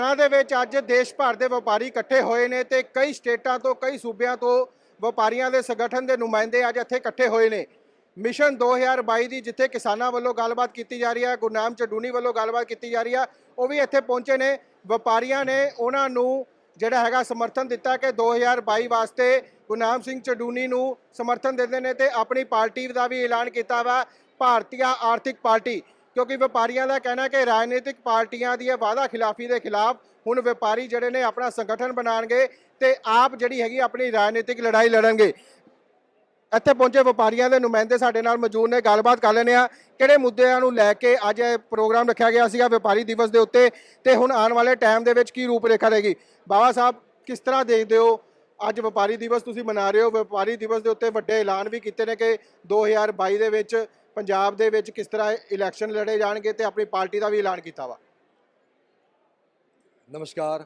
लुधियाना ਦੇ ਵਿੱਚ ਅੱਜ ਦੇਸ਼ ਭਰ ਦੇ ਵਪਾਰੀ ਇਕੱਠੇ ਹੋਏ ਨੇ ਤੇ ਕਈ ਸਟੇਟਾਂ ਤੋਂ ਕਈ ਸੂਬਿਆਂ ਤੋਂ ਵਪਾਰੀਆਂ ਦੇ ਸੰਗਠਨ ਦੇ ਨੁਮਾਇੰਦੇ ਅੱਜ ਇੱਥੇ ਇਕੱਠੇ ਹੋਏ ਨੇ। ਮਿਸ਼ਨ 2022 ਦੀ ਜਿੱਥੇ ਕਿਸਾਨਾਂ ਵੱਲੋਂ ਗੱਲਬਾਤ ਕੀਤੀ ਜਾ ਰਹੀ ਹੈ, ਗੁਰਨਾਮ ਚਡੂਨੀ ਵੱਲੋਂ ਗੱਲਬਾਤ ਕੀਤੀ ਜਾ ਰਹੀ ਹੈ, ਉਹ ਵੀ ਇੱਥੇ ਪਹੁੰਚੇ ਨੇ। ਵਪਾਰੀਆਂ ਨੇ ਉਹਨਾਂ ਨੂੰ ਜਿਹੜਾ ਹੈਗਾ ਸਮਰਥਨ ਦਿੱਤਾ ਕਿ 2022 ਵਾਸਤੇ ਗੁਰਨਾਮ ਸਿੰਘ ਚਡੂਨੀ ਨੂੰ ਸਮਰਥਨ ਦਿੰਦੇ ਨੇ ਤੇ ਆਪਣੀ ਪਾਰਟੀ ਦਾ ਵੀ ਐਲਾਨ ਕੀਤਾ ਵਾ, ਭਾਰਤੀ ਆਰਥਿਕ ਪਾਰਟੀ। क्योंकि व्यापारियों का कहना है कि राजनीतिक पार्टियां दी वादा खिलाफी के खिलाफ हुण व्यापारी जिहड़े ने अपना संगठन बनाएंगे तो आप जिहड़ी हैगी अपनी राजनीतिक लड़ाई लड़नगे। इत्थे पहुंचे व्यापारियों के नुमाइंदे साडे नाल मौजूद ने, गलबात कर लैंदे आ किहड़े मुद्दिआं नूं लैके अज प्रोग्राम रखा गया सीगा व्यापारी दिवस के उत्ते ते हुण आने वाले टाइम दे विच की रूपरेखा रहेगी। बाबा साहब किस तरह देखते हो अज व्यापारी दिवस तुसीं मना रहे हो, व्यापारी दिवस के उत्ते वड्डे ऐलान भी कीते ने कि 2022 दे विच पंजाब दे विच किस तरह इलैक्शन लड़े जाएंगे तो अपनी पार्टी का भी ऐलान किया वा। नमस्कार,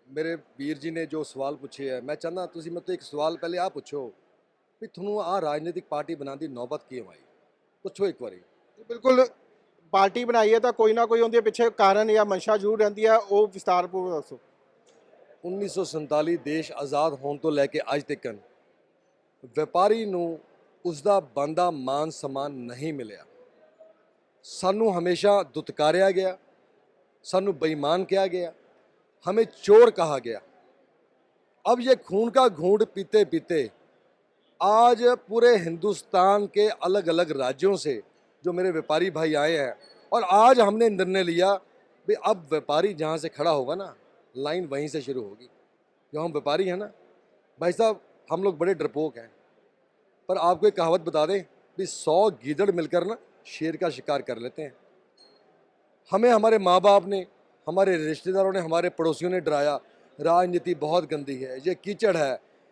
मेरे वीर जी ने जो सवाल पूछे है, मैं चाहना तुसीं मतलब एक सवाल पहले आ पूछो भी तुहानूं आ राजनीतिक पार्टी बनाने की नौबत क्यों आई, पूछो एक बारी। बिल्कुल पार्टी बनाई है तो कोई ना कोई उनके पिछे कारण या मंशा जरूर रही है, वो विस्तारपूर्वक दसो। 1947 देश आज़ाद होने तो लैके अज तक व्यापारी नूं उसका बनदा मान सम्मान नहीं मिलिया। सानू हमेशा दुत्कारिया गया, सानू बेईमान किया गया, हमें चोर कहा गया। अब ये खून का घूंट पीते पीते आज पूरे हिंदुस्तान के अलग अलग राज्यों से जो मेरे व्यापारी भाई आए हैं और आज हमने निर्णय लिया भी अब व्यापारी जहाँ से खड़ा होगा ना, लाइन वहीं से शुरू होगी। जो हम व्यापारी हैं ना भाई साहब, हम लोग बड़े डरपोक हैं, पर आपको एक कहावत बता दें कि 100 गीदड़ मिलकर ना शेर का शिकार कर लेते हैं। हमें हमारे माँ बाप ने, हमारे रिश्तेदारों ने, हमारे पड़ोसियों ने डराया, राजनीति बहुत गंदी है, ये कीचड़ है,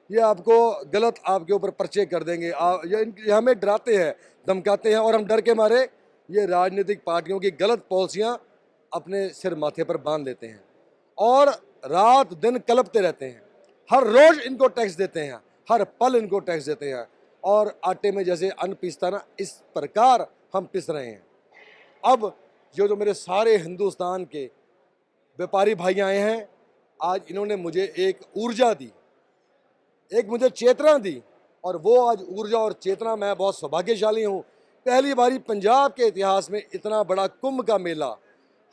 ये आपको गलत आपके ऊपर पर्चे कर देंगे, ये हमें डराते हैं, धमकाते हैं और हम डर के मारे ये राजनीतिक पार्टियों की गलत पॉलिसियाँ अपने सिर माथे पर बांध लेते हैं और रात दिन कलपते रहते हैं। हर रोज़ इनको टैक्स देते हैं, हर पल इनको टैक्स देते हैं और आटे में जैसे अन्न पीसता ना, इस प्रकार हम पिस रहे हैं। अब जो मेरे सारे हिंदुस्तान के व्यापारी भाई आए हैं, आज इन्होंने मुझे एक ऊर्जा दी, एक मुझे चेतना दी और वो आज ऊर्जा और चेतना, मैं बहुत सौभाग्यशाली हूँ। पहली बारी पंजाब के इतिहास में इतना बड़ा कुंभ का मेला,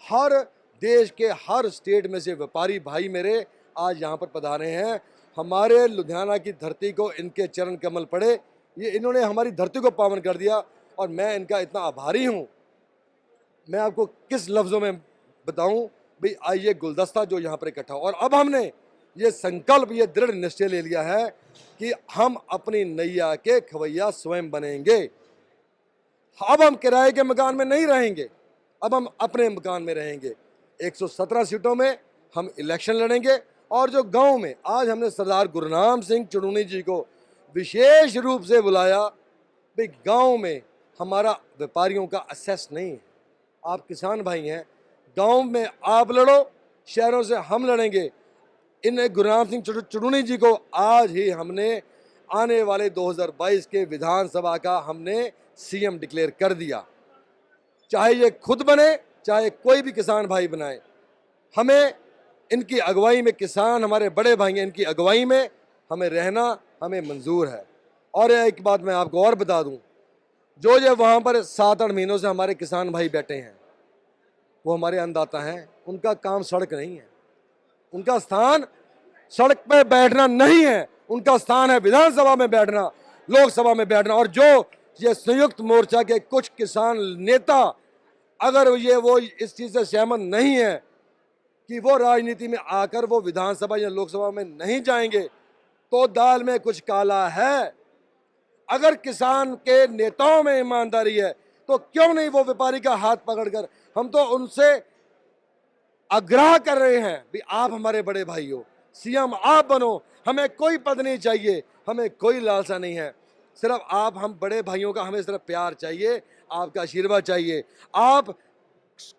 हर देश के हर स्टेट में से व्यापारी भाई मेरे आज यहाँ पर पधारे हैं। हमारे लुधियाना की धरती को इनके चरण कमल पड़े, ये इन्होंने हमारी धरती को पावन कर दिया और मैं इनका इतना आभारी हूँ। मैं आपको किस लफ्ज़ों में बताऊँ भाई, आज ये गुलदस्ता जो यहाँ पर इकट्ठा, और अब हमने ये संकल्प, ये दृढ़ निश्चय ले लिया है कि हम अपनी नैया के खवैया स्वयं बनेंगे। अब हम किराए के मकान में नहीं रहेंगे, अब हम अपने मकान में रहेंगे। 117 सीटों में हम इलेक्शन लड़ेंगे और जो गांव में आज हमने सरदार गुरनाम सिंह चडूनी जी को विशेष रूप से बुलाया, भाई गांव में हमारा व्यापारियों का असेस नहीं है, आप किसान भाई हैं, गांव में आप लड़ो, शहरों से हम लड़ेंगे। इन गुरनाम सिंह चडूनी जी को आज ही हमने आने वाले 2022 के विधानसभा का हमने सीएम डिक्लेयर कर दिया। चाहे ये खुद बने, चाहे कोई भी किसान भाई बनाए, हमें इनकी अगुवाई में, किसान हमारे बड़े भाई हैं, इनकी अगुवाई में हमें रहना हमें मंजूर है। और एक बात मैं आपको और बता दूं, जो ये वहाँ पर 7-8 महीनों से हमारे किसान भाई बैठे हैं, वो हमारे अन्नदाता हैं, उनका काम सड़क नहीं है, उनका स्थान सड़क पे बैठना नहीं है, उनका स्थान है विधानसभा में बैठना, लोकसभा में बैठना। और जो ये संयुक्त मोर्चा के कुछ किसान नेता अगर वो इस चीज़ से सहमत नहीं है कि वो राजनीति में आकर वो विधानसभा या लोकसभा में नहीं जाएंगे, तो दाल में कुछ काला है। अगर किसान के नेताओं में ईमानदारी है तो क्यों नहीं वो व्यापारी का हाथ पकड़कर, हम तो उनसे आग्रह कर रहे हैं भी आप हमारे बड़े भाई हो, सीएम आप बनो, हमें कोई पद नहीं चाहिए, हमें कोई लालसा नहीं है, सिर्फ आप, हम बड़े भाइयों का हमें सिर्फ प्यार चाहिए, आपका आशीर्वाद चाहिए। आप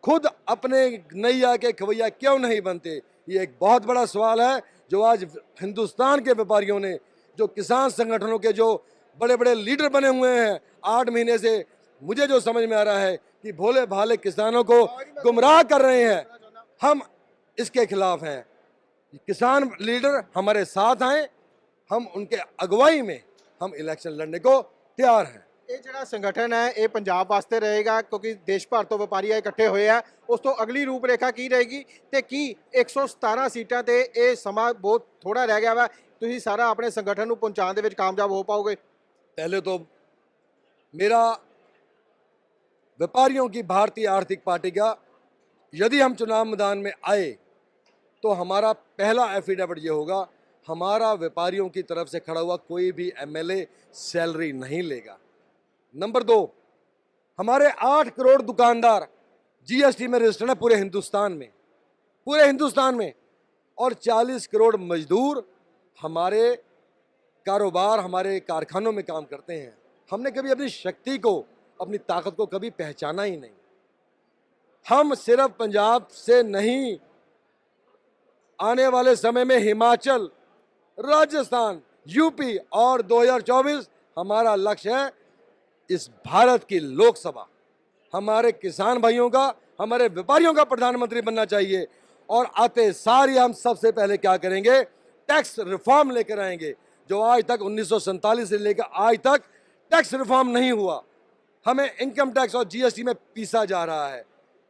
खुद अपने नैया के खवैया क्यों नहीं बनते, ये एक बहुत बड़ा सवाल है जो आज हिंदुस्तान के व्यापारियों ने, जो किसान संगठनों के जो बड़े बड़े लीडर बने हुए हैं 8 महीने से, मुझे जो समझ में आ रहा है कि भोले भाले किसानों को गुमराह कर रहे हैं। हम इसके खिलाफ हैं। किसान लीडर हमारे साथ आए, हम उनके अगुवाई में हम इलेक्शन लड़ने को तैयार हैं। ਇਹ ਜਿਹੜਾ ਸੰਗਠਨ ਹੈ ਇਹ ਪੰਜਾਬ ਵਾਸਤੇ ਰਹੇਗਾ ਕਿਉਂਕਿ ਦੇਸ਼ ਭਰ ਤੋਂ ਵਪਾਰੀ ਇਕੱਠੇ ਹੋਏ ਆ, ਉਸ ਤੋਂ ਅਗਲੀ ਰੂਪਰੇਖਾ ਕੀ ਰਹੇਗੀ ਤੇ ਕੀ 117 ਸੀਟਾਂ ਤੇ ਇਹ ਸਮਾਂ ਬਹੁਤ ਥੋੜਾ ਰਹਿ ਗਿਆ ਵਾ, ਤੁਸੀਂ ਸਾਰਾ ਆਪਣੇ ਸੰਗਠਨ ਨੂੰ ਪਹੁੰਚਾਉਣ ਦੇ ਵਿੱਚ ਕਾਮਯਾਬ ਹੋ ਪਾਓਗੇ? पहले तो मेरा व्यापारियों की भारतीय आर्थिक पार्टी का, यदि हम चुनाव मैदान में आए तो हमारा पहला एफिडेविट ये होगा, हमारा व्यापारियों की तरफ से खड़ा हुआ कोई भी एमएलए सैलरी नहीं लेगा। नंबर 2, हमारे 8 करोड़ दुकानदार जीएसटी में रजिस्टर्ड है पूरे हिंदुस्तान में, और 40 करोड़ मजदूर हमारे कारोबार, हमारे कारखानों में काम करते हैं। हमने कभी अपनी शक्ति को, अपनी ताकत को कभी पहचाना ही नहीं। हम सिर्फ पंजाब से नहीं, आने वाले समय में हिमाचल, राजस्थान, यूपी और 2024 हमारा लक्ष्य है इस भारत की लोकसभा हमारे किसान भाइयों का, हमारे व्यापारियों का प्रधानमंत्री बनना चाहिए। और आते सार ही हम सबसे पहले क्या करेंगे, टैक्स रिफॉर्म लेकर आएंगे। जो आज तक 1947 से लेकर आज तक टैक्स रिफॉर्म नहीं हुआ, हमें इनकम टैक्स और जीएसटी में पीसा जा रहा है।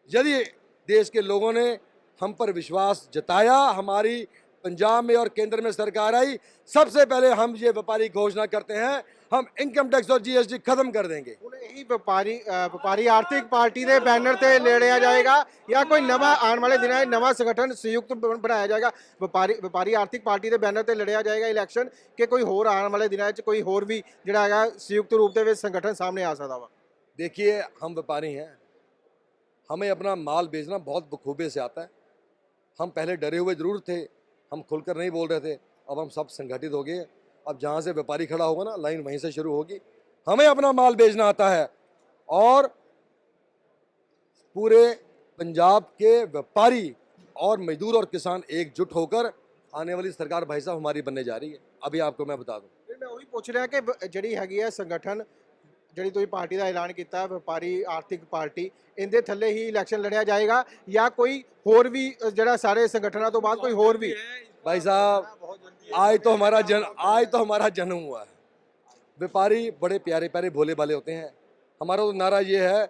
यदि देश के लोगों ने हम पर विश्वास जताया, हमारी पंजाब में और केंद्र में सरकार आई, सबसे पहले हम ये व्यापारी घोषणा करते हैं, हम इनकम टैक्स और जीएसटी खत्म कर देंगे। ਹੁਣ ਇਹੀ ਵਪਾਰੀ ਆਰਥਿਕ ਪਾਰਟੀ ਦੇ ਬੈਨਰ ਤੇ ਲੜਿਆ ਜਾਏਗਾ ਜਾਂ ਕੋਈ ਨਵਾਂ ਆਉਣ ਵਾਲੇ ਦਿਨਾਂ 'ਚ ਨਵਾਂ ਸੰਗਠਨ ਸੰਯੁਕਤ ਬਣਾਇਆ ਜਾਏਗਾ? ਵਪਾਰੀ ਆਰਥਿਕ ਪਾਰਟੀ ਦੇ ਬੈਨਰ ਤੇ ਲੜਿਆ ਜਾਏਗਾ ਇਲੈਕਸ਼ਨ, ਕਿ ਕੋਈ ਹੋਰ ਆਉਣ ਵਾਲੇ ਦਿਨਾਂ 'ਚ ਕੋਈ ਹੋਰ ਵੀ ਜਿਹੜਾ ਹੈਗਾ ਸੰਯੁਕਤ ਰੂਪ ਦੇ ਵਿੱਚ ਸੰਗਠਨ ਸਾਹਮਣੇ ਆ ਸਕਦਾ ਵਾ? देखिए, हम व्यापारी हैं, हमें अपना माल बेचना बहुत बखूबी से आता है। हम पहले डरे हुए जरूर थे, हम खुलकर नहीं बोल रहे थे, अब हम सब संगठित हो गए। अब जहाँ से व्यापारी खड़ा होगा ना, लाइन वहीं से शुरू होगी। हमें अपना माल बेचना आता है और पूरे पंजाब के व्यापारी और मजदूर और किसान एकजुट होकर आने वाली सरकार भाई साहब हमारी बनने जा रही है। अभी आपको मैं बता दूं, ਫਿਰ ਮੈਂ ਉਹੀ ਪੁੱਛ ਰਿਹਾ ਕਿ ਜਿਹੜੀ ਹੈਗੀ ਹੈ ਸੰਗਠਨ, ਜਿਹੜੀ ਤੁਸੀਂ ਪਾਰਟੀ ਦਾ ਐਲਾਨ ਕੀਤਾ ਵਪਾਰੀ ਆਰਥਿਕ ਪਾਰਟੀ, ਇਹਦੇ ਥੱਲੇ ਹੀ ਇਲੈਕਸ਼ਨ ਲੜਿਆ ਜਾਏਗਾ ਜਾਂ ਕੋਈ ਹੋਰ ਵੀ ਜਿਹੜਾ ਸਾਰੇ ਸੰਗਠਨਾਂ ਤੋਂ ਬਾਅਦ ਕੋਈ ਹੋਰ ਵੀ? भाई साहब आज तो हमारा जन्म हुआ है। व्यापारी बड़े प्यारे प्यारे भोले भाले होते हैं। हमारा तो नारा ये है,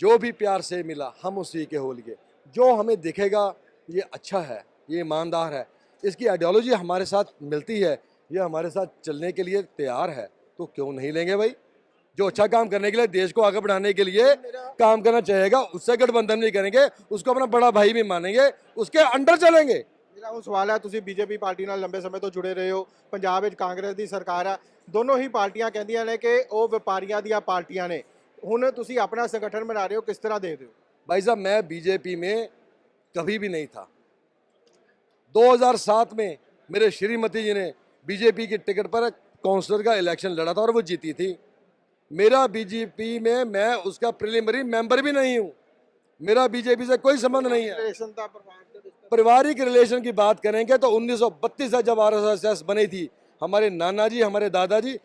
जो भी प्यार से मिला हम उसी के हो लिए। जो हमें दिखेगा ये अच्छा है, ये ईमानदार है, इसकी आइडियोलॉजी हमारे साथ मिलती है, ये हमारे साथ चलने के लिए तैयार है, तो क्यों नहीं लेंगे भाई? जो अच्छा काम करने के लिए, देश को आगे बढ़ाने के लिए काम करना चाहेगा, उससे गठबंधन नहीं करेंगे, उसको अपना बड़ा भाई भी मानेंगे, उसके अंडर चलेंगे। ਮੇਰਾ ਹੁਣ ਸਵਾਲ ਹੈ, ਤੁਸੀਂ ਬੀਜੇਪੀ ਪਾਰਟੀ ਨਾਲ ਲੰਬੇ ਸਮੇਂ ਤੋਂ ਜੁੜੇ ਰਹੇ ਹੋ, ਪੰਜਾਬ ਵਿੱਚ ਕਾਂਗਰਸ ਦੀ ਸਰਕਾਰ ਆ, ਦੋਨੋਂ ਹੀ ਪਾਰਟੀਆਂ ਕਹਿੰਦੀਆਂ ਨੇ ਕਿ ਉਹ ਵਪਾਰੀਆਂ ਦੀਆਂ ਪਾਰਟੀਆਂ ਨੇ। ਹੁਣ ਤੁਸੀਂ ਆਪਣਾ ਸੰਗਠਨ ਬਣਾ ਰਹੇ ਹੋ, ਕਿਸ ਤਰ੍ਹਾਂ ਦੇਖਦੇ ਹੋ? भाई साहब, मैं बीजेपी में कभी भी नहीं था। 2007 में मेरे श्रीमती जी ने बीजेपी की टिकट पर काउंसलर का इलेक्शन लड़ा था और वो जीती थी। मेरा बीजेपी में, मैं उसका प्रिलिमिनरी मेंबर भी नहीं हूँ, मेरा बीजेपी से कोई संबंध नहीं है। ਰਿਲੇਸ਼ਨ ਦਾ ਪਰਿਵਾਰ ਦੇ ਵਿੱਚ पारिवारिक रिलेशन की बात करेंगे तो 1932 से जब आरएसएस बनी थी, हमारे नाना जी, हमारे दादाजी,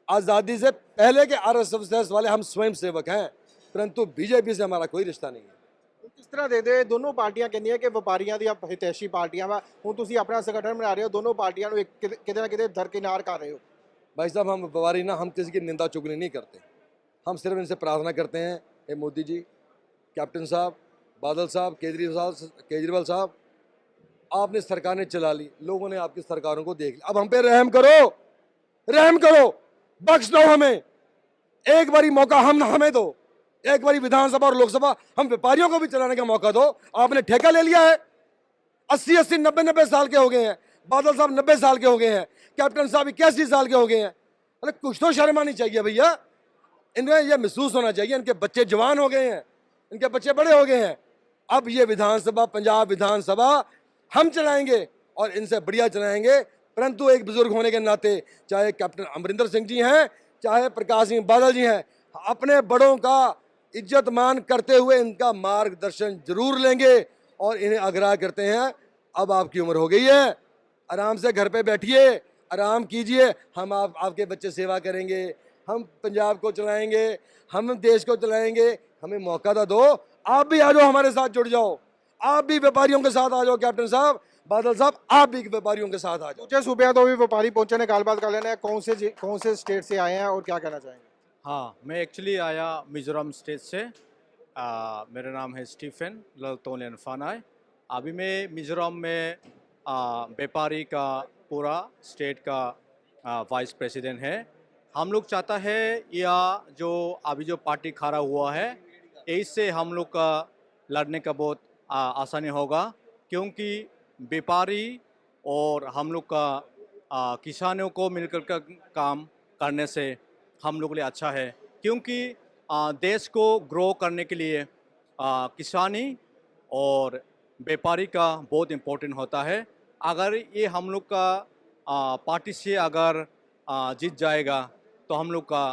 आज़ादी से पहले के आरएसएस वाले हम स्वयं सेवक हैं, परंतु बीजेपी से हमारा कोई रिश्ता नहीं है। ਹੁਣ ਕਿਸ ਤਰ੍ਹਾਂ ਦੇਖਦੇ ਹੋ? ਦੋਨੋਂ ਪਾਰਟੀਆਂ ਕਹਿੰਦੀਆਂ ਕਿ ਵਪਾਰੀਆਂ ਦੀਆਂ ਹਿਤੈਸ਼ੀ ਪਾਰਟੀਆਂ ਵਾ, ਹੁਣ ਤੁਸੀਂ ਆਪਣਾ ਸੰਗਠਨ ਬਣਾ ਰਹੇ ਹੋ, ਦੋਨੋਂ ਪਾਰਟੀਆਂ ਨੂੰ ਕਿਤੇ ਨਾ ਕਿਤੇ ਦਰਕਿਨਾਰ ਕਰ ਰਹੇ ਹੋ। भाई साहब, हम व्यापारी ना, हम किसी की निंदा चुगली नहीं करते, हम सिर्फ इनसे प्रार्थना करते हैं, ए मोदी जी, कैप्टन साहब, बादल साहब, केजरीवाल साहब, आपने सरकारें चला ली, लोगों ने आपकी सरकारों को देख लिया, अब हम पे रहम करो, बख्श दो हमें, एक बारी मौका हमें दो, एक बारी विधानसभा और लोकसभा हम व्यापारियों को भी चलाने का मौका दो। आपने ठेका ले लिया है, 80-80, 90-90 साल के हो गए हैं, बादल साहब 90 साल के हो गए हैं, कैप्टन साहब 81 साल के हो गए हैं। अरे कुछ तो शर्म आनी चाहिए भैया, इनमें यह महसूस होना चाहिए इनके बच्चे जवान हो गए हैं, इनके बच्चे बड़े हो गए हैं, अब ये विधानसभा, पंजाब विधानसभा हम चलाएंगे और इनसे बढ़िया चलाएंगे। परंतु एक बुजुर्ग होने के नाते, चाहे कैप्टन अमरिंदर सिंह जी हैं, चाहे प्रकाश सिंह बादल जी हैं, अपने बड़ों का इज्जत मान करते हुए इनका मार्गदर्शन जरूर लेंगे और इन्हें आग्रह करते हैं, अब आपकी उम्र हो गई है, आराम से घर पे बैठिए, आराम कीजिए, हम आपके बच्चे सेवा करेंगे, हम पंजाब को चलाएंगे, हम देश को चलाएंगे, हमें मौका तो दो, आप भी आ जाओ, हमारे साथ जुड़ जाओ, आप भी व्यापारियों के साथ आ जाओ कैप्टन साहब, बादल साहब आप भी व्यापारियों के साथ आ जाओ। दूसरे सूबे तो भी व्यापारी पहुंचे ने, ਗੱਲਬਾਤ कर लेना है कौन से स्टेट से आए हैं और क्या कहना चाहेंगे। हाँ, मैं एक्चुअली आया मिजोरम स्टेट से। मेरा नाम है स्टीफन ललतोलियन फानाई। अभी मैं मिजोरम में व्यापारी का पूरा स्टेट का वाइस प्रेसिडेंट है। हम लोग चाहता है यह जो अभी जो पार्टी खड़ा हुआ है इससे हम लोग का लड़ने का बहुत आसानी होगा, क्योंकि व्यापारी और हम लोग का किसानों को मिलकर का काम करने से हम लोग के लिए अच्छा है, क्योंकि देश को ग्रो करने के लिए किसानी और व्यापारी का बहुत इम्पोर्टेंट होता है। अगर ये हम लोग का पार्टी से अगर जीत जाएगा तो हम लोग का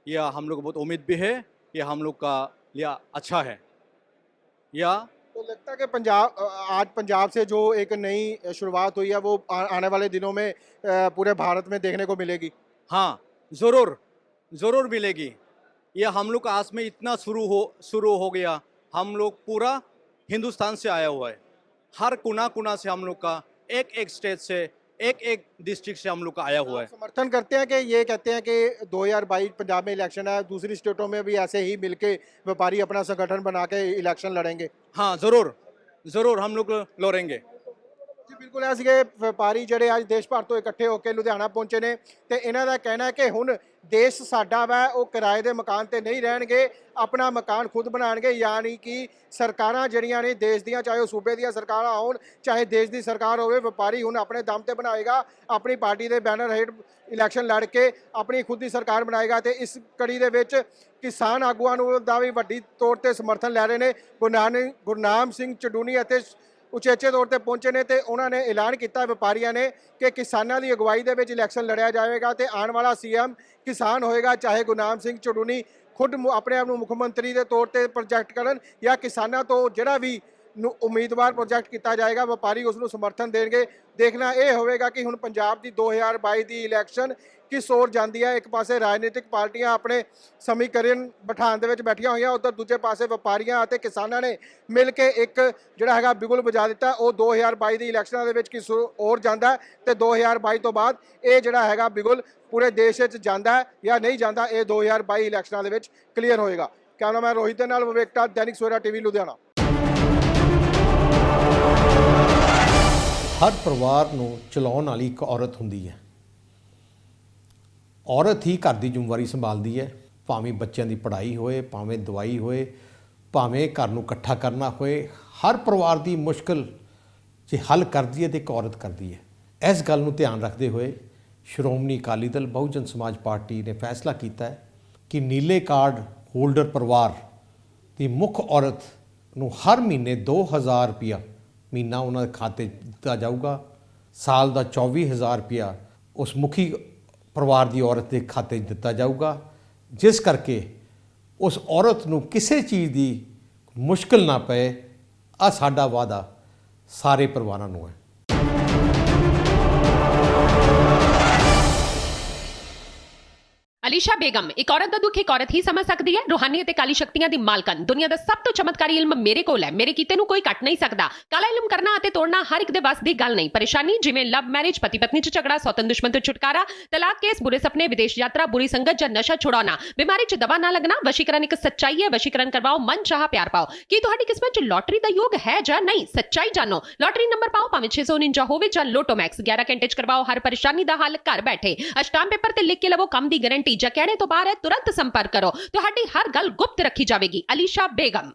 यह हम लोग को बहुत उम्मीद भी है, ये हम लोग का लिए अच्छा है। या तो लगता है कि आज पंजाब से जो एक नई शुरुआत हुई है वो आने वाले दिनों में पूरे भारत में देखने को मिलेगी। हाँ, ज़रूर मिलेगी। यह हम लोग का आज में इतना शुरू हो गया। हम लोग पूरा हिंदुस्तान से आया हुआ है, हर कोना से हम लोग का एक स्टेट से एक डिस्ट्रिक्ट से हम लोग का आया हुआ है। समर्थन करते हैं कि ये कहते हैं कि 2022 पंजाब में इलेक्शन है, दूसरी स्टेटों में भी ऐसे ही मिलके व्यापारी अपना संगठन बना के इलेक्शन लड़ेंगे। हाँ, ज़रूर हम लोग लड़ेंगे। ਜੀ ਬਿਲਕੁਲ ਐ ਸੀਗੇ ਵਪਾਰੀ ਜਿਹੜੇ ਅੱਜ ਦੇਸ਼ ਭਰ ਤੋਂ ਇਕੱਠੇ ਹੋ ਕੇ ਲੁਧਿਆਣਾ ਪਹੁੰਚੇ ਨੇ ਤੇ ਇਹਨਾਂ ਦਾ ਕਹਿਣਾ ਹੈ ਕਿ ਹੁਣ ਦੇਸ਼ ਸਾਡਾ ਵਾ, ਉਹ ਕਿਰਾਏ ਦੇ ਮਕਾਨ ਤੇ ਨਹੀਂ ਰਹਿਣਗੇ, ਆਪਣਾ ਮਕਾਨ ਖੁਦ ਬਣਾਉਣਗੇ। ਯਾਨੀ ਕਿ ਸਰਕਾਰਾਂ ਜਿਹੜੀਆਂ ਨੇ ਦੇਸ਼ ਦੀਆਂ, ਚਾਹੇ ਉਹ ਸੂਬੇ ਦੀਆਂ ਸਰਕਾਰਾਂ ਹੋਣ ਚਾਹੇ ਦੇਸ਼ ਦੀ ਸਰਕਾਰ ਹੋਵੇ, ਵਪਾਰੀ ਹੁਣ ਆਪਣੇ ਦਮ ਤੇ ਬਣਾਏਗਾ, ਆਪਣੀ ਪਾਰਟੀ ਦੇ ਬੈਨਰ ਹੇਠ ਇਲੈਕਸ਼ਨ ਲੜ ਕੇ ਆਪਣੀ ਖੁਦ ਦੀ ਸਰਕਾਰ ਬਣਾਏਗਾ। ਤੇ ਇਸ ਕੜੀ ਦੇ ਵਿੱਚ ਕਿਸਾਨ ਆਗੂਆਂ ਨੂੰ ਦਾ ਵੀ ਵੱਡੀ ਤੌਰ ਤੇ ਸਮਰਥਨ ਲੈ ਰਹੇ ਨੇ। ਗੁਰਨਾਮ ਸਿੰਘ ਚਡੂਨੀ ਅਤੇ ਉਚੇਚੇ ਤੌਰ ਤੇ ਪਹੁੰਚੇ ਨੇ ਤੇ ਉਹਨਾਂ ਨੇ ਐਲਾਨ ਕੀਤਾ ਵਪਾਰੀਆਂ ਨੇ ਕਿ ਕਿਸਾਨਾਂ ਦੀ ਅਗਵਾਈ ਦੇ ਵਿੱਚ ਇਲੈਕਸ਼ਨ ਲੜਿਆ ਜਾਵੇਗਾ ਤੇ ਆਉਣ ਵਾਲਾ ਸੀਐਮ ਕਿਸਾਨ ਹੋਏਗਾ, ਚਾਹੇ ਗੁਰਨਾਮ ਸਿੰਘ ਚਡੂਨੀ ਖੁਦ ਆਪਣੇ ਆਪ ਨੂੰ ਮੁੱਖ ਮੰਤਰੀ ਦੇ ਤੌਰ ਤੇ ਪ੍ਰੋਜੈਕਟ ਕਰਨ ਜਾਂ ਕਿਸਾਨਾਂ ਤੋਂ ਜਿਹੜਾ ਵੀ ਉਮੀਦਵਾਰ ਪ੍ਰੋਜੈਕਟ ਕੀਤਾ ਜਾਏਗਾ ਵਪਾਰੀ ਉਸ ਨੂੰ ਸਮਰਥਨ ਦੇਣਗੇ। ਦੇਖਣਾ ਇਹ ਹੋਵੇਗਾ ਕਿ ਹੁਣ ਪੰਜਾਬ ਦੀ 2022 ਦੀ ਇਲੈਕਸ਼ਨ ਕਿਸ ओर ਜਾਂਦੀ ਹੈ। ਇੱਕ ਪਾਸੇ ਰਾਜਨੀਤਿਕ ਪਾਰਟੀਆਂ ਆਪਣੇ ਸਮੀਕਰਨ ਬਿਠਾਉਣ ਦੇ ਵਿੱਚ ਬੈਠੀਆਂ ਹੋਈਆਂ, ਉੱਧਰ ਦੂਜੇ ਪਾਸੇ ਵਪਾਰੀਆਂ ਅਤੇ ਕਿਸਾਨਾਂ ਨੇ ਮਿਲ ਕੇ ਇੱਕ ਜਿਹੜਾ ਹੈਗਾ ਬਿਗੁਲ ਵਜਾ ਦਿੱਤਾ। ਉਹ 2022 ਦੀ ਇਲੈਕਸ਼ਨਾਂ ਦੇ ਵਿੱਚ ਕਿਸ ओर ਜਾਂਦਾ ਤੇ 2022 ਤੋਂ ਬਾਅਦ ਇਹ ਜਿਹੜਾ ਹੈਗਾ ਬਿਗੁਲ ਪੂਰੇ ਦੇਸ਼ ਵਿੱਚ ਜਾਂਦਾ ਜਾਂ ਨਹੀਂ ਜਾਂਦਾ, ਇਹ 2022 ਇਲੈਕਸ਼ਨਾਂ ਦੇ ਵਿੱਚ ਕਲੀਅਰ ਹੋਏਗਾ। ਕੈਮਰਾਮੈਨ ਰੋਹਿਤ ਦੇ ਨਾਲ ਵਿਵੇਕਟਾ, ਦੈਨਿਕ ਸਵੇਰਾ ਟੀਵੀ ਲੁਧਿਆਣਾ। ਹਰ ਪਰਿਵਾਰ ਨੂੰ ਚਲਾਉਣ ਵਾਲੀ ਇੱਕ ਔਰਤ ਹੁੰਦੀ ਹੈ। ਔਰਤ ਹੀ ਘਰ ਦੀ ਜ਼ਿੰਮੇਵਾਰੀ ਸੰਭਾਲਦੀ ਹੈ, ਭਾਵੇਂ ਬੱਚਿਆਂ ਦੀ ਪੜ੍ਹਾਈ ਹੋਏ, ਭਾਵੇਂ ਦਵਾਈ ਹੋਏ, ਭਾਵੇਂ ਘਰ ਨੂੰ ਇਕੱਠਾ ਕਰਨਾ ਹੋਏ। ਹਰ ਪਰਿਵਾਰ ਦੀ ਮੁਸ਼ਕਿਲ ਜੇ ਹੱਲ ਕਰਦੀ ਹੈ ਤੇ ਇੱਕ ਔਰਤ ਕਰਦੀ ਹੈ। ਇਸ ਗੱਲ ਨੂੰ ਧਿਆਨ ਰੱਖਦੇ ਹੋਏ ਸ਼੍ਰੋਮਣੀ ਅਕਾਲੀ ਦਲ ਬਹੁਜਨ ਸਮਾਜ ਪਾਰਟੀ ਨੇ ਫੈਸਲਾ ਕੀਤਾ ਹੈ ਕਿ ਨੀਲੇ ਕਾਰਡ ਹੋਲਡਰ ਪਰਿਵਾਰ ਦੀ ਮੁੱਖ ਔਰਤ ਨੂੰ ਹਰ ਮਹੀਨੇ 2000 ਰੁਪਇਆ ਮਹੀਨਾ ਉਹਨਾਂ ਦੇ ਖਾਤੇ ਦਿੱਤਾ ਜਾਊਗਾ। ਸਾਲ ਦਾ 24000 ਰੁਪਇਆ ਉਸ ਮੁਖੀ ਪਰਿਵਾਰ ਦੀ ਔਰਤ ਦੇ ਖਾਤੇ 'ਚ ਦਿੱਤਾ ਜਾਊਗਾ, ਜਿਸ ਕਰਕੇ ਉਸ ਔਰਤ ਨੂੰ ਕਿਸੇ ਚੀਜ਼ ਦੀ ਮੁਸ਼ਕਿਲ ਨਾ ਪਏ। ਆ ਸਾਡਾ ਵਾਅਦਾ ਸਾਰੇ ਪਰਿਵਾਰਾਂ ਨੂੰ ਹੈ। ਅਲੀਸ਼ਾ ਬੇਗਮ ਇੱਕ ਔਰਤ ਦਾ ਦੁੱਖ ਇੱਕ ਔਰਤ ਹੀ ਸਮਝ ਸਕਦੀ ਹੈ। ਰੂਹਾਨੀ ਅਤੇ ਕਾਲੀ ਸ਼ਕਤੀਆਂ ਦੀ ਮਾਲਕਨ, ਦੁਨੀਆ ਦਾ ਸਭ ਤੋਂ ਚਮਤਕਾਰੀ ਇਲਮ ਮੇਰੇ ਕੋਲ ਹੈ। ਮੇਰੇ ਕੀਤੇ ਨੂੰ ਕੋਈ ਕੱਟ ਨਹੀਂ ਸਕਦਾ। ਕਾਲਾ ਇਲਮ ਕਰਨਾ ਅਤੇ ਤੋੜਨਾ ਹਰ ਇੱਕ ਦੇ ਵੱਸ ਦੀ ਗੱਲ ਨਹੀਂ। ਪਰੇਸ਼ਾਨੀ ਜਿਵੇਂ ਲਵ ਮੈਰਿਜ, ਪਤੀ ਪਤਨੀ 'ਚ ਝਗੜਾ, ਸੌਤਨ ਦੁਸ਼ਮਣ ਤੋਂ ਛੁਟਕਾਰਾ, ਤਲਾਕ ਕੇਸ, ਬੁਰੇ ਸੁਪਨੇ, ਵਿਦੇਸ਼ ਯਾਤਰਾ, ਬੁਰੀ ਸੰਗਤ ਜਾਂ ਨਸ਼ਾ ਛੁਡਾਉਣਾ, ਬਿਮਾਰੀ 'ਚ ਦਵਾ ਨਾ ਲੱਗਣਾ। ਵਸ਼ੀਕਰਨ ਇੱਕ ਸੱਚਾਈ ਹੈ। ਵਸ਼ੀਕਰਨ ਕਰਵਾਓ, ਮਨ ਚਾਹਾ ਪਿਆਰ ਪਾਓ। ਕੀ ਤੁਹਾਡੀ ਕਿਸਮਤ 'ਚ ਲੋਟਰੀ ਦਾ ਯੋਗ ਹੈ ਜਾਂ ਨਹੀਂ? ਸੱਚਾਈ ਜਾਣੋ। ਲੋਟਰੀ ਨੰਬਰ ਪਾਓ, ਭਾਵੇਂ 649 ਹੋਵੇ ਜਾਂ ਲੋਟੋ ਮੈਕਸ। 11 ਘੰਟੇ 'ਚ ਕਰਵਾਓ ਹਰ ਪਰੇਸ਼ਾਨੀ ਦਾ ਹੱਲ ਘਰ ਬੈਠੇ। ਅਸ਼ਟਾਮ ਪੇਪਰ ਤੇ ਲਿਖ ਕੇ ਲਵੋ ਕੰਮ ਦੀ ਗਾਰੰਟੀ। ਜਾਂ ਕਹਿਣੇ ਤੋਂ ਬਾਹਰ ਹੈ, ਤੁਰੰਤ ਸੰਪਰਕ ਕਰੋ। ਤੁਹਾਡੀ ਹਰ ਗੱਲ ਗੁਪਤ ਰੱਖੀ ਜਾਵੇਗੀ। ਅਲੀਸ਼ਾ ਬੇਗਮ।